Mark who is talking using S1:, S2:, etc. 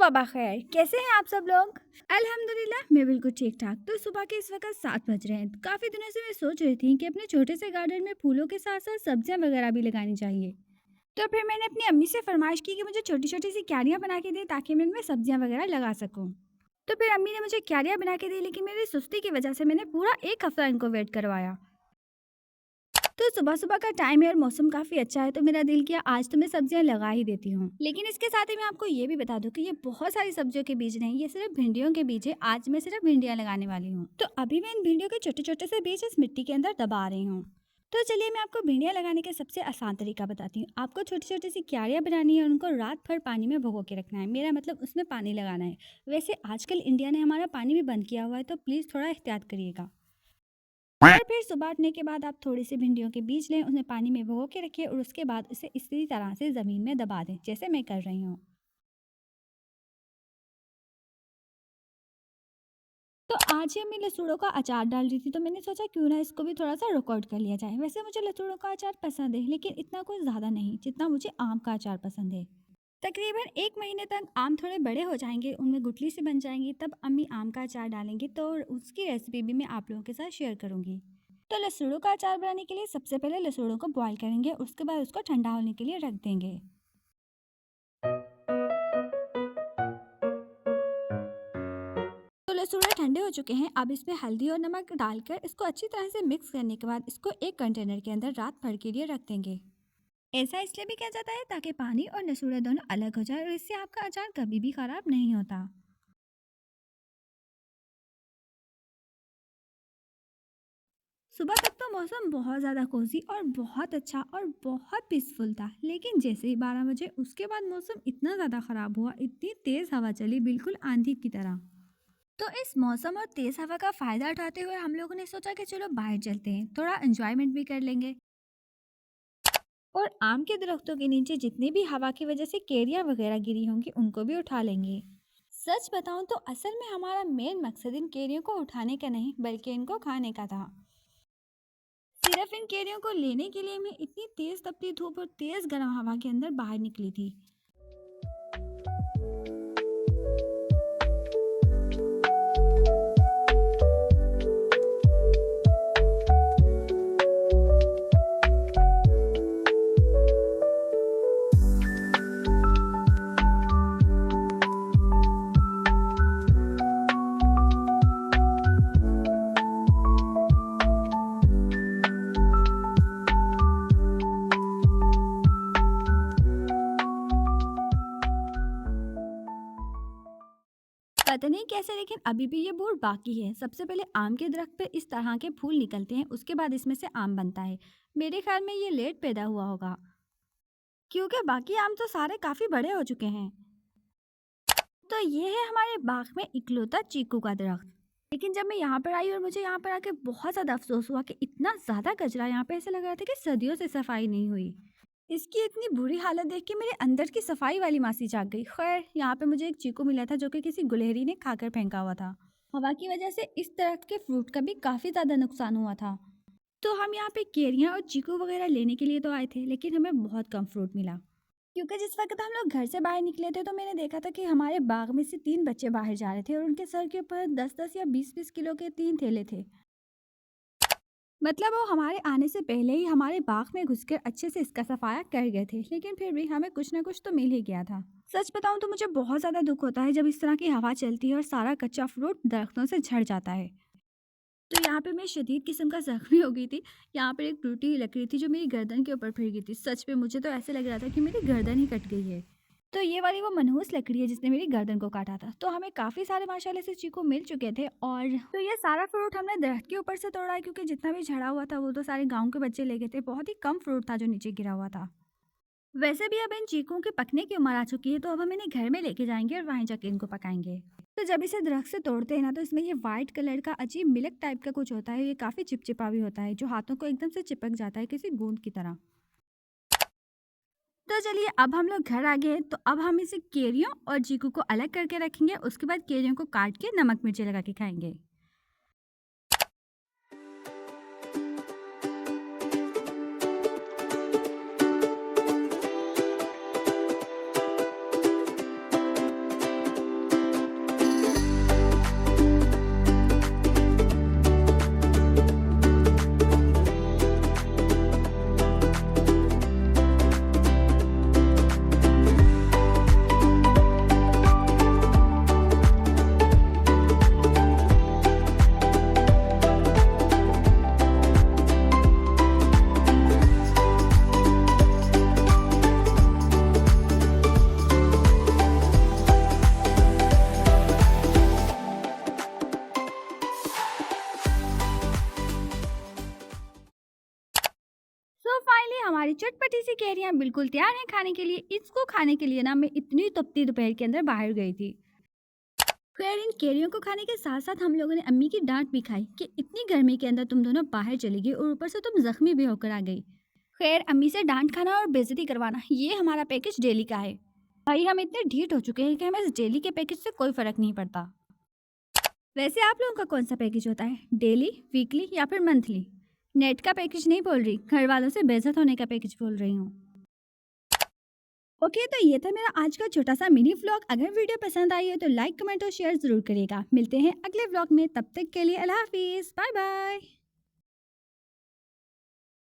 S1: सुबह खैर, कैसे हैं आप सब लोग? अल्हम्दुलिल्लाह मैं बिल्कुल ठीक ठाक। तो सुबह के इस वक्त 7 बज रहे हैं। काफ़ी दिनों से मैं सोच रही थी कि अपने छोटे से गार्डन में फूलों के साथ साथ सब्जियां वगैरह भी लगानी चाहिए। तो फिर मैंने अपनी अम्मी से फरमाइश की कि मुझे छोटी छोटी सी क्यारियां बना के दें ताकि मैं इनमें सब्जियां वगैरह लगा सकूं। तो फिर अम्मी ने मुझे क्यारियां बना के दी, लेकिन मेरी सुस्ती की वजह से मैंने पूरा एक हफ्ता इनको वेट करवाया। तो सुबह-सुबह का टाइम है और मौसम काफ़ी अच्छा है, तो मेरा दिल किया आज तो मैं सब्जियां लगा ही देती हूँ। लेकिन इसके साथ ही मैं आपको ये भी बता दूं कि ये बहुत सारी सब्जियों के बीज नहीं, ये सिर्फ भिंडियों के बीज है। आज मैं सिर्फ भिंडियां लगाने वाली हूँ। तो अभी मैं इन भिंडियों के छोटे-छोटे से बीज इस मिट्टी के अंदर दबा रही हूँ। तो चलिए मैं आपको भिंडियां लगाने का सबसे आसान तरीका बताती हूँ। आपको छोटी-छोटी सी क्यारियां बनानी है और उनको रात भर पानी में भिगो के रखना है। मेरा मतलब उसमें पानी लगाना है। वैसे आजकल इंडिया ने हमारा पानी भी बंद किया हुआ है, तो प्लीज़ थोड़ा एहतियात करिएगा। और फिर सुबह उठने के बाद आप थोड़ी सी भिंडियों के बीज लें, उन्हें पानी में भिगो के रखिए और उसके बाद उसे इसी तरह से ज़मीन में दबा दें, जैसे मैं कर रही हूँ। तो आज ही मैं लसूड़ों का अचार डाल रही थी, तो मैंने सोचा क्यों ना इसको भी थोड़ा सा रिकॉर्ड कर लिया जाए। वैसे मुझे लसूड़ों का अचार पसंद है, लेकिन इतना कुछ ज़्यादा नहीं जितना मुझे आम का अचार पसंद है। तकरीबन 1 महीने तक आम थोड़े बड़े हो जाएंगे, उनमें गुठली से बन जाएंगी, तब अम्मी आम का अचार डालेंगी, तो उसकी रेसिपी भी मैं आप लोगों के साथ शेयर करूंगी। तो लसूड़ों का अचार बनाने के लिए सबसे पहले लसूड़ों को बॉईल करेंगे, उसके बाद उसको ठंडा होने के लिए रख देंगे। तो लसूड़े ठंडे हो चुके हैं। अब इसमें हल्दी और नमक डालकर इसको अच्छी तरह से मिक्स करने के बाद इसको एक कंटेनर के अंदर रात भर के लिए रख देंगे। ऐसा इसलिए भी किया जाता है ताकि पानी और लसूड़े दोनों अलग हो जाए और इससे आपका अचार कभी भी खराब नहीं होता। सुबह तक तो मौसम बहुत ज़्यादा कोजी और बहुत अच्छा और बहुत पीसफुल था, लेकिन जैसे ही 12 बजे उसके बाद मौसम इतना ज़्यादा ख़राब हुआ, इतनी तेज़ हवा चली बिल्कुल आंधी की तरह। तो इस मौसम और तेज़ हवा का फ़ायदा उठाते हुए हम लोगों ने सोचा कि चलो बाहर चलते हैं, थोड़ा एंजॉयमेंट भी कर लेंगे। और आम के दरख्तों के नीचे जितनी भी हवा की वजह से केरियाँ वगैरह गिरी होंगी उनको भी उठा लेंगे। सच बताऊं तो असल में हमारा मेन मकसद इन केरियों को उठाने का नहीं बल्कि इनको खाने का था। सिर्फ इन केरियों को लेने के लिए मैं इतनी तेज तपती धूप और तेज गर्म हवा के अंदर बाहर निकली थी। पता नहीं कैसे, लेकिन अभी भी ये बोर बाकी है। सबसे पहले आम के दरख्त पे इस तरह के फूल निकलते हैं, उसके बाद इसमें से आम बनता है। मेरे ख्याल में ये लेट पैदा हुआ होगा, क्योंकि बाकी आम तो सारे काफी बड़े हो चुके हैं। तो ये है हमारे बाग में इकलौता चीकू का दरख्त। लेकिन जब मैं यहाँ पर आई और मुझे यहाँ पर आके बहुत ज़्यादा अफसोस हुआ कि इतना ज़्यादा कचरा यहाँ पे, ऐसे लग रहा था कि सदियों से सफाई नहीं हुई। इसकी इतनी बुरी हालत देख के मेरे अंदर की सफाई वाली मासी जाग गई। खैर यहाँ पे मुझे एक चीकू मिला था जो कि किसी गुलहरी ने खाकर फेंका हुआ था। हवा की वजह से इस दरख्त के फ्रूट का भी काफ़ी ज़्यादा नुकसान हुआ था। तो हम यहाँ पे केरियाँ और चीकू वगैरह लेने के लिए तो आए थे, लेकिन हमें बहुत कम फ्रूट मिला। क्योंकि जिस वक्त हम लोग घर से बाहर निकले थे तो मैंने देखा था कि हमारे बाग में से 3 बच्चे बाहर जा रहे थे और उनके सर के ऊपर 10-10 या 20-20 किलो के 3 थैले थे। मतलब वो हमारे आने से पहले ही हमारे बाग में घुसकर अच्छे से इसका सफाया कर गए थे, लेकिन फिर भी हमें कुछ ना कुछ तो मिल ही गया था। सच बताऊं तो मुझे बहुत ज़्यादा दुख होता है जब इस तरह की हवा चलती है और सारा कच्चा फ्रूट दरख्तों से झड़ जाता है। तो यहाँ पे मैं शदीद किस्म का ज़ख्मी हो गई थी। यहाँ पर एक टूटी हुई लकड़ी थी जो मेरी गर्दन के ऊपर फिर गई थी। सच में मुझे तो ऐसे लग रहा था कि मेरी गर्दन ही कट गई है। तो ये वाली वो मनहूस लकड़ी है जिसने मेरी गर्दन को काटा था। तो हमें काफ़ी सारे माशाल्लाह से चीकू मिल चुके थे और तो ये सारा फ्रूट हमने दरख्त के ऊपर से तोड़ा है, क्योंकि जितना भी झड़ा हुआ था वो तो सारे गाँव के बच्चे ले गए थे। बहुत ही कम फ्रूट था जो नीचे गिरा हुआ था। वैसे भी अब इन चीकू के पकने की उम्र आ चुकी है, तो अब हम इन्हें घर में लेके जाएंगे और वहीं जाके इनको पकाएंगे। तो जब इसे दरख्त से तोड़ते हैं ना, तो इसमें ये वाइट कलर का अजीब मिल्क टाइप का कुछ होता है। ये काफ़ी चिपचिपा भी होता है जो हाथों को एकदम से चिपक जाता है किसी गूंद की तरह। तो चलिए अब हम लोग घर आ गए हैं, तो अब हम इसे केरियों और चीकू को अलग करके रखेंगे। उसके बाद केरियों को काट के नमक मिर्ची लगा के खाएंगे। कैरियाँ बिल्कुल तैयार हैं खाने के लिए। इसको खाने के लिए ना मैं इतनी तपती दोपहर के अंदर बाहर गई थी। खैर इन केरियों को खाने के साथ साथ हम लोगों ने अम्मी की डांट भी खाई कि इतनी गर्मी के अंदर तुम दोनों बाहर चली गई और ऊपर से तुम जख्मी भी होकर आ गई। खैर अम्मी से डांट खाना और बेइज्जती करवाना ये हमारा पैकेज डेली का है। भाई हम इतने ढीठ हो चुके हैं कि हमें इस डेली के पैकेज से कोई फर्क नहीं पड़ता। वैसे आप लोगों का कौन सा पैकेज होता है, डेली, वीकली या फिर मंथली? नेट का पैकेज नहीं बोल रही, घर वालों से बेइज्जत होने का पैकेज बोल रही हूँ। ओके तो ये था मेरा आज का छोटा सा मिनी व्लॉग। अगर वीडियो पसंद आई हो तो लाइक कमेंट और शेयर जरूर करिएगा। मिलते हैं अगले व्लॉग में, तब तक के लिए अल्लाह हाफिज़, बाय बाय।